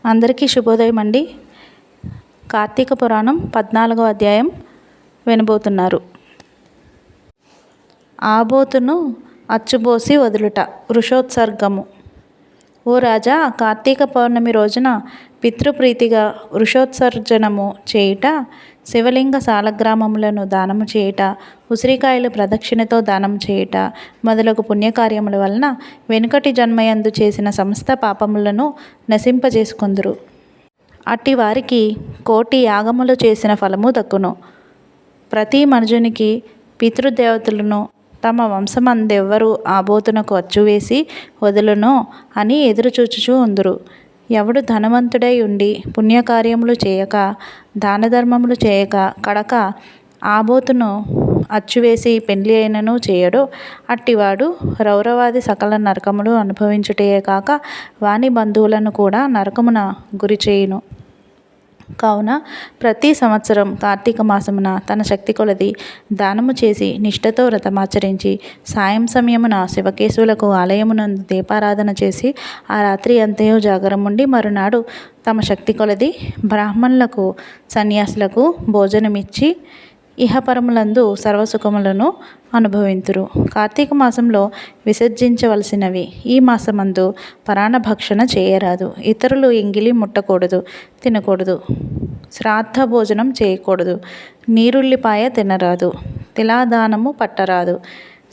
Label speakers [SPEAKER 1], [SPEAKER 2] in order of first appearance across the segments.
[SPEAKER 1] అందరికీ శుభోదయం అండి. కార్తీక పురాణం 14వ అధ్యాయం వినబోతున్నారు. ఆబోతును అచ్చుబోసి వదులుట. వృషోత్సర్గము. ఓ రాజా, కార్తీక పౌర్ణమి రోజున పితృప్రీతిగా వృషోత్సర్జనము చేయుట, శివలింగ సాలగ్రామములను దానము చేయుట, ఉసిరికాయలు ప్రదక్షిణతో దానం చేయుట మొదలగు పుణ్యకార్యముల వలన వెనుకటి జన్మయందు చేసిన సమస్త పాపములను నశింపజేసుకొందురు. అట్టి వారికి 1,000,000 యాగములు చేసిన ఫలము దక్కును. ప్రతి మనుజునికి పితృదేవతలను తమ వంశమందెవ్వరు ఆబోతునకు అచ్చువేసి వదులునో అని ఎదురుచూచుచూ ఉందురు. ఎవడు ధనవంతుడై ఉండి పుణ్యకార్యములు చేయక దానధర్మములు చేయక కడక ఆబోతును అచ్చువేసి పెండ్లి అయినను చేయడో అట్టివాడు రౌరవాది సకల నరకములు అనుభవించుటయే కాక వాని బంధువులను కూడా నరకమున గురి చేయును. కావున ప్రతి సంవత్సరం కార్తీక మాసమున తన శక్తి కొలది దానము చేసి నిష్ఠతో వ్రతమాచరించి సాయం సమయమున శివకేశవులకు ఆలయమునందు దీపారాధన చేసి ఆ రాత్రి అంతయు జాగరముండి మరునాడు తమ శక్తి కొలది బ్రాహ్మణులకు సన్యాసులకు భోజనమిచ్చి ఇహపరములందు సర్వసుఖములను అనుభవింతురు. కార్తీక మాసంలో విసర్జించవలసినవి. ఈ మాసమందు పరాణభక్షణ చేయరాదు. ఇతరులు ఎంగిలి ముట్టకూడదు, తినకూడదు. శ్రాద్ధ భోజనం చేయకూడదు. నీరుల్లిపాయ తినరాదు. తిలాదానము పట్టరాదు.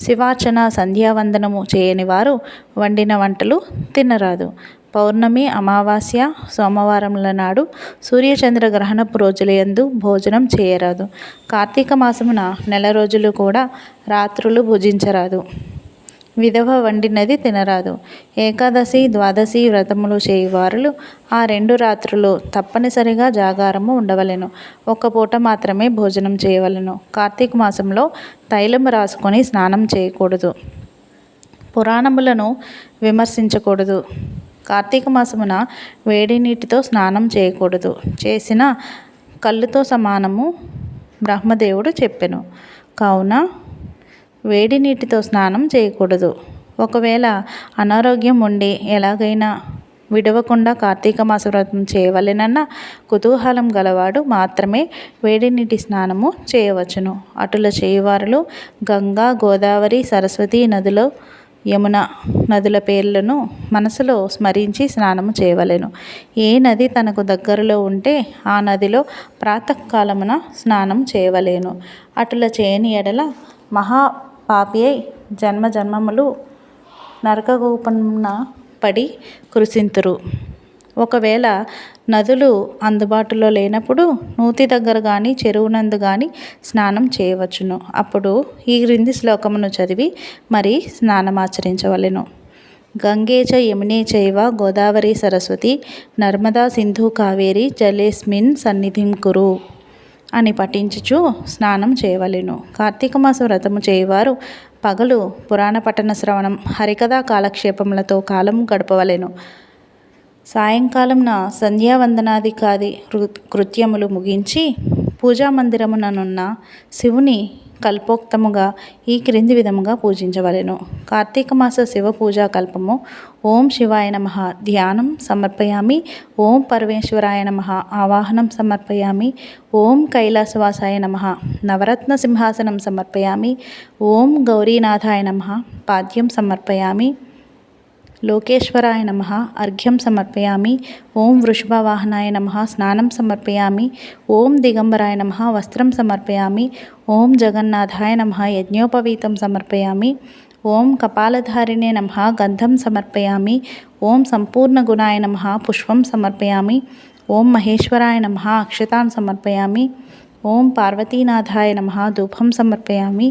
[SPEAKER 1] శివార్చన సంధ్యావందనము చేయని వారు వండిన వంటలు తినరాదు. పౌర్ణమి, అమావాస్య, సోమవారముల నాడు సూర్యచంద్ర గ్రహణపు రోజులయందు భోజనం చేయరాదు. కార్తీక మాసమున 1 రోజులు కూడా రాత్రులు భుజించరాదు. విధవ వండినది తినరాదు. ఏకాదశి, ద్వాదశి వ్రతములు చేయువారులు ఆ 2 రాత్రులు తప్పనిసరిగా జాగారము ఉండవలెను. 1 పూట మాత్రమే భోజనం చేయవలెను. కార్తీక మాసంలో తైలము రాసుకొని స్నానం చేయకూడదు. పురాణములను విమర్శించకూడదు. కార్తీక మాసమున వేడి నీటితో స్నానం చేయకూడదు. చేసిన కల్లుతో సమానము బ్రహ్మదేవుడు చెప్పెను. కావున వేడి నీటితో స్నానం చేయకూడదు. ఒకవేళ అనారోగ్యం ఉండి ఎలాగైనా విడవకుండా కార్తీక మాస వ్రతం చేయవలెనన్న కుతూహలం గలవాడు మాత్రమే వేడి నీటి స్నానము చేయవచ్చును. అటుల చేయువారులు గంగా, గోదావరి, సరస్వతి నదులు, యమున నదుల పేర్లను మనసులో స్మరించి స్నానము చేయవలెను. ఏ నది తనకు దగ్గరలో ఉంటే ఆ నదిలో ప్రాతకాలమున స్నానం చేయవలెను. అటుల చేయని ఎడల మహాపాపి అయి జన్మజన్మములు నరకకూపమున పడి కృశింతురు. ఒకవేళ నదులు అందుబాటులో లేనప్పుడు నూతి దగ్గర కానీ చెరువునందు కానీ స్నానం చేయవచ్చును. అప్పుడు ఈ క్రింది శ్లోకమును చదివి మరి స్నానమాచరించవలెను. గంగే చ యమునే చైవ గోదావరి సరస్వతి నర్మదా సింధు కావేరి జలేస్మిన్ సన్నిధిం కురు అని పఠించుచు స్నానం చేయవలెను. కార్తీక మాస వ్రతము చేయువారు పగలు పురాణ పఠన శ్రవణం, హరికథా కాలక్షేపములతో కాలము గడపవలెను. సాయంకాలంన సంధ్యావందనాదికాది కృత్యములు ముగించి పూజామందిరముననున్న శివుని కల్పోక్తముగా ఈ క్రింది విధముగా పూజించవలెను. కార్తీక మాస శివ పూజా కల్పము. ఓం శివాయ నమః ధ్యానం సమర్పయామి. ఓం పరమేశ్వరాయ నమః ఆవాహనం సమర్పయామి. ఓం కైలాసవాసాయ నమః నవరత్న సింహాసనం సమర్పయామి. ఓం గౌరీనాథాయ నమః పాద్యం సమర్పయామి. లోకేశ్వరాయ నమః అర్ఘ్యం సమర్పయామి. ఓం వృషభవాహనాయ నమః స్నానం సమర్పయామి. ఓం దిగంబరాయ నమః వస్త్రం సమర్పయామి. ఓం జగన్నాథాయ నమః యజ్ఞోపవీతం సమర్పయామి. ఓం కపాలధారిణే నమః గంధం సమర్పయామి. ఓం సంపూర్ణ గుణాయ నమః పుష్పం సమర్పయామి. ఓం మహేశ్వరాయ నమః అక్షతాన్ సమర్పయామి. ఓం పార్వతీనాథాయ నమః ధూపం సమర్పయామి.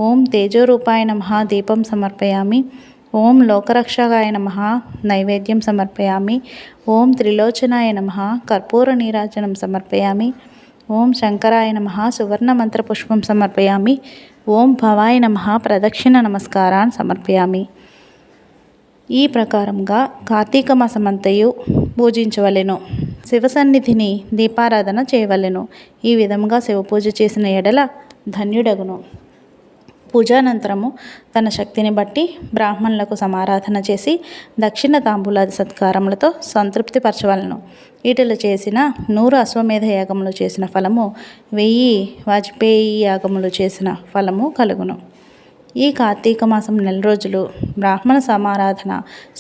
[SPEAKER 1] ఓం తేజోరూపాయ నమః దీపం సమర్పయామి. ఓం లోకరక్షకాయ నమః నైవేద్యం సమర్పయామి. ఓం త్రిలోచనాయ నమః కర్పూర నీరాజనం సమర్పయామి. ఓం శంకరాయ నమః సువర్ణ మంత్రపుష్పం సమర్పయామి. ఓం భవాయ నమః ప్రదక్షిణ నమస్కారాన్ సమర్పయామి. ఈ ప్రకారంగా కార్తీక మాసమంతయు పూజించవలెను. శివసన్నిధిని దీపారాధన చేయవలెను. ఈ విధముగా శివపూజ చేసిన ఎడల ధన్యుడగును. పూజానంతరము తన శక్తిని బట్టి బ్రాహ్మణులకు సమారాధన చేసి దక్షిణ తాంబూలాది సత్కారములతో సంతృప్తిపరచవలను. వీటిలో చేసిన 100 అశ్వమేధ యాగములు చేసిన ఫలము, 1000 వాజపేయి యాగములు చేసిన ఫలము కలుగును. ఈ కార్తీక మాసం నెల రోజులు బ్రాహ్మణ సమారాధన,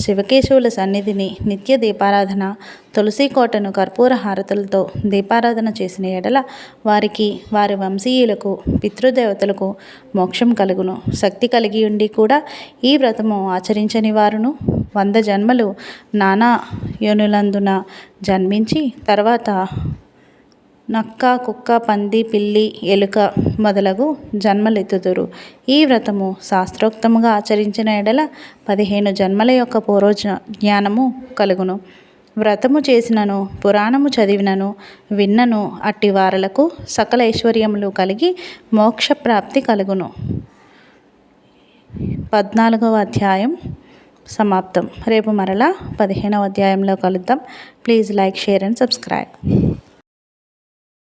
[SPEAKER 1] శివకేశవుల సన్నిధిని నిత్య దీపారాధన, తులసి కోటను కర్పూర హారతులతో దీపారాధన చేసిన ఎడల వారికి, వారి వంశీయులకు, పితృదేవతలకు మోక్షం కలుగును. శక్తి కలిగి ఉండి కూడా ఈ వ్రతము ఆచరించని వారును 100 జన్మలు నానా యోనులందున జన్మించి తర్వాత నక్క, కుక్క, పంది, పిల్లి, ఎలుక మొదలగు జన్మలెత్తుదురు. ఈ వ్రతము శాస్త్రోక్తముగా ఆచరించిన ఎడల 15 జన్మల యొక్క పూర్వజ్ఞానము కలుగును. వ్రతము చేసినను, పురాణము చదివినను, విన్నను అట్టి వారలకు సకల ఐశ్వర్యములు కలిగి మోక్షప్రాప్తి కలుగును. 14వ అధ్యాయం సమాప్తం. రేపు మరలా 15వ అధ్యాయంలో కలుద్దాం. Please like, share and subscribe.